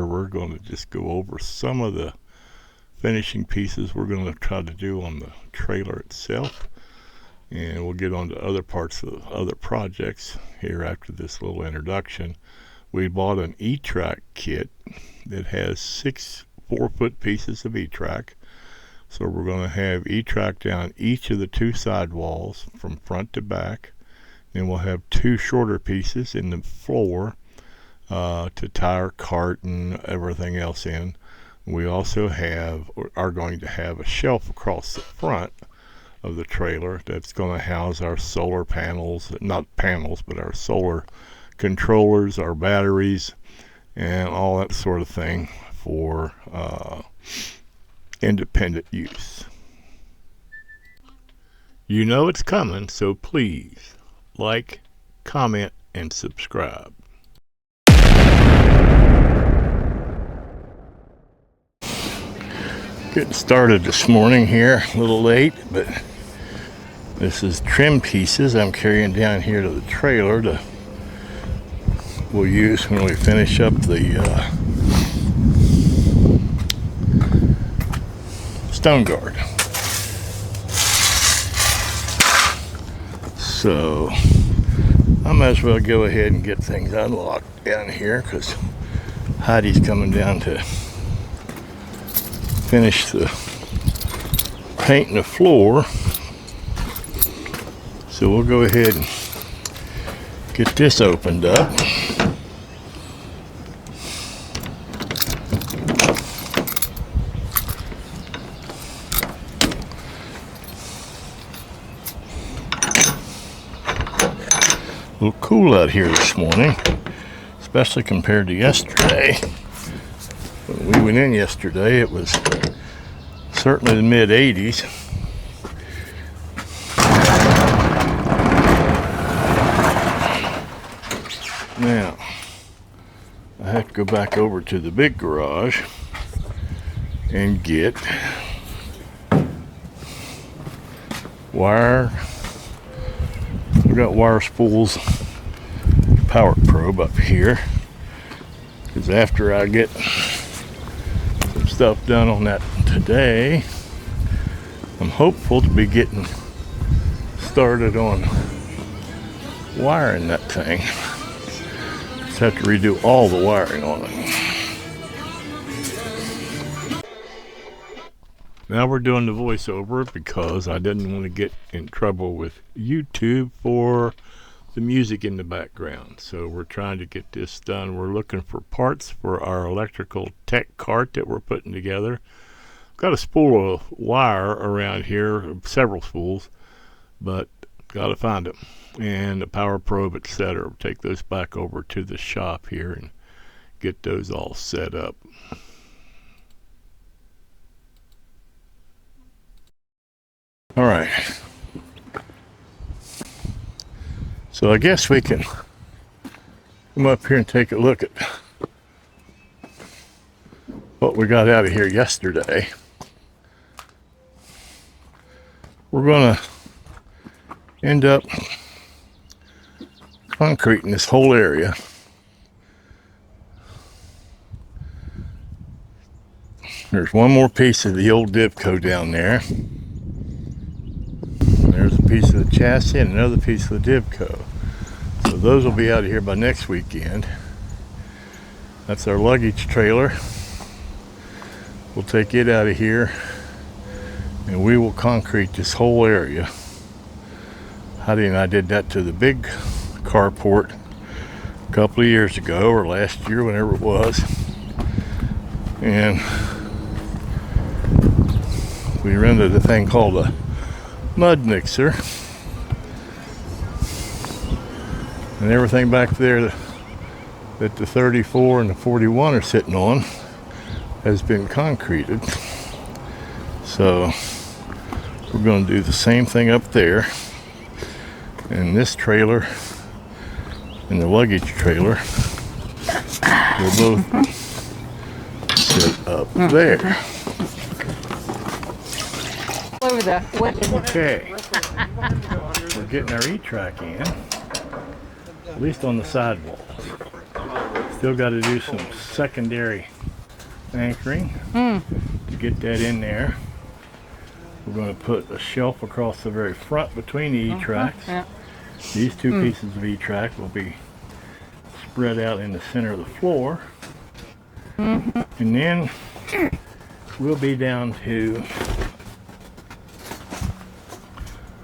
We're going to just go over some of the finishing pieces we're going to try to do on the trailer itself, and we'll get on to other parts of other projects here after this little introduction. We bought an E-track kit that has 6 4-foot pieces of E-track. So we're going to have E-track down each of the 2 side walls from front to back. Then we'll have 2 shorter pieces in the floor to tie our cart and everything else in. We also are going to have a shelf across the front of the trailer that's going to house our solar panels, not panels, but our solar controllers, our batteries, and all that sort of thing for independent use. You know it's coming, so please like, comment, and subscribe. Getting started this morning here, a little late, but this is trim pieces I'm carrying down here to the trailer we'll use when we finish up the stone guard. So I might as well go ahead and get things unlocked down here because Heidi's coming down to finish the painting the floor. So we'll go ahead and get this opened up. A little cool out here this morning, especially compared to yesterday. When we went in yesterday, it was certainly the mid-80s. Now, I have to go back over to the big garage and get wire. We've got wire spools, power probe up here, because after I get some stuff done on that today, I'm hopeful to be getting started on wiring that thing. Just have to redo all the wiring on it. Now we're doing the voiceover because I didn't want to get in trouble with YouTube for the music in the background. So we're trying to get this done. We're looking for parts for our electrical tech cart that we're putting together. Got a spool of wire around here, several spools, but got to find them. And the power probe, etc. We'll take those back over to the shop here and get those all set up. All right, so I guess we can come up here and take a look at what we got out of here yesterday. We're going to end up concreting this whole area. There's one more piece of the old Divco down there. There's a piece of the chassis and another piece of the Divco. So those will be out of here by next weekend. That's our luggage trailer. We'll take it out of here and we will concrete this whole area. Heidi and I did that to the big carport a couple of years ago, or last year, whenever it was. And we rented a thing called a mud mixer, and everything back there that the 34 and the 41 are sitting on has been concreted. So we're going to do the same thing up there, and this trailer and the luggage trailer will both sit up there. Over there. Okay, we're getting our E-track in, at least on the sidewalls. Still got to do some secondary anchoring to get that in there. We're going to put a shelf across the very front between the E-tracks. Yeah. These two pieces of E-track will be spread out in the center of the floor. And then we'll be down to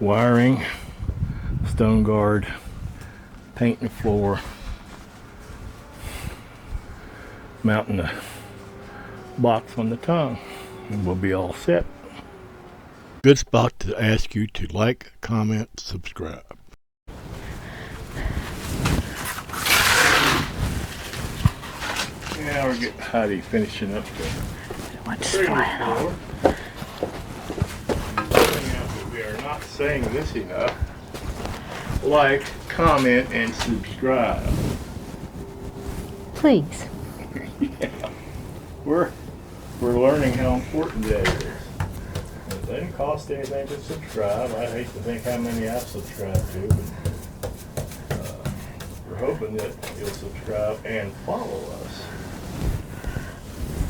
wiring, stone guard, painting the floor, mounting the box on the tongue, and we'll be all set. Good spot to ask you to like, comment, subscribe. Now we're getting Heidi finishing up the floor. We are not saying this enough. Like, comment, and subscribe. Please. Yeah. We're learning how important that is. It doesn't cost anything to subscribe. I hate to think how many I've subscribed to, but we're hoping that you'll subscribe and follow us.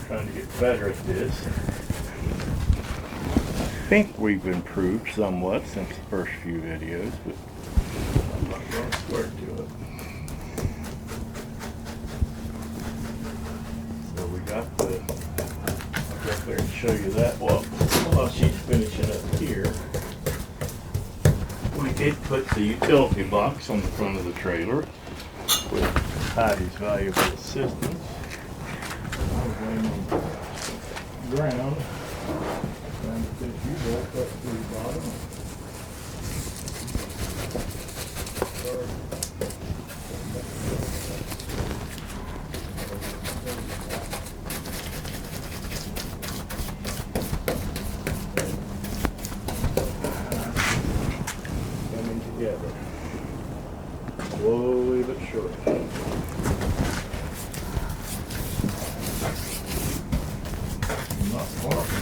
Trying to get better at this. I think we've improved somewhat since the first few videos, but I'm not going to swear to it. So we got the, I'll go up there and show you that while she's finishing up here. We did put the utility box on the front of the trailer with Heidi's valuable assistance. Ground, trying to fit you back up to the bottom. Coming together, slowly but surely.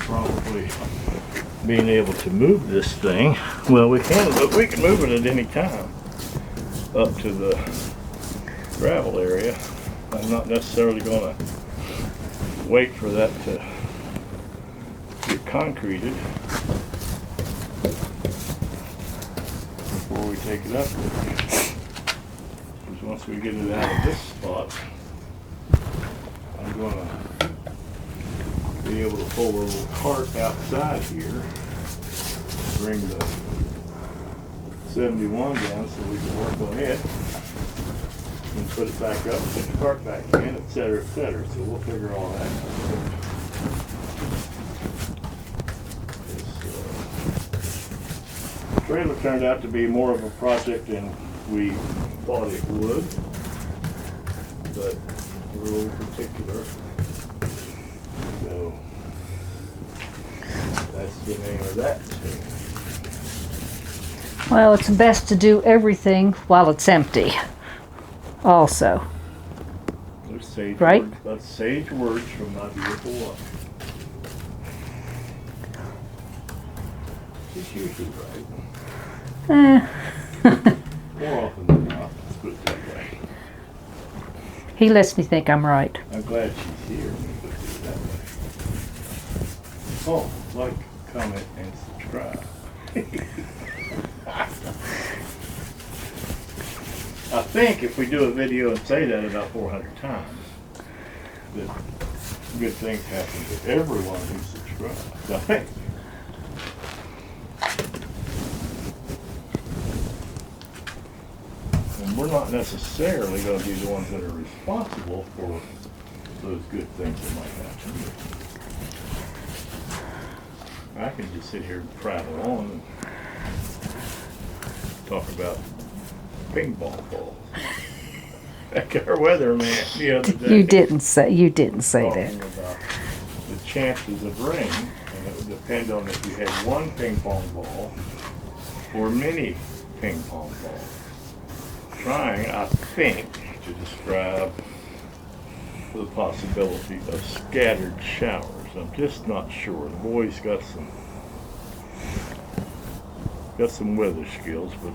Probably being able to move this thing. Well, we can, but we can move it at any time up to the gravel area. I'm not necessarily going to wait for that to get concreted before we take it up there. Because once we get it out of this spot, I'm going to be able to pull a little cart outside here, bring the 71 down so we can work on it, and put it back up, put the cart back in, etc., etc. So we'll figure all that out. The trailer turned out to be more of a project than we thought it would, but we're a little particular. So that's the name of that too. Well, it's best to do everything while it's empty. Also. Those sage right? words, that's sage words from my beautiful wife. She's usually right. More often than not, let's put it that way. He lets me think I'm right. I'm glad she's here. Oh, like, comment, and subscribe. I think if we do a video and say that about 400 times, that good things happen to everyone who subscribes. I think. And we're not necessarily going to be the ones that are responsible for those good things that might happen. I can just sit here and prattle on and talk about ping pong balls. Like our weatherman the other day. You didn't say talking that. about the chances of rain, and it would depend on if you had one ping pong ball or many ping pong balls. Trying, I think, to describe the possibility of scattered showers. I'm just not sure. The boy's got some weather skills, but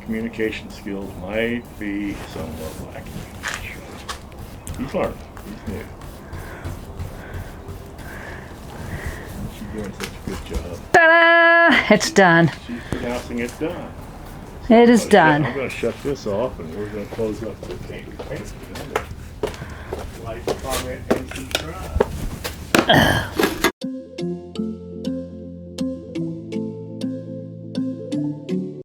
communication skills might be somewhat lacking. He's learning. He's new. She's doing such a good job. Ta-da! It's done. She's pronouncing it done. It is done. I'm going to shut this off and we're going to close up the paint. Like, comment, and subscribe.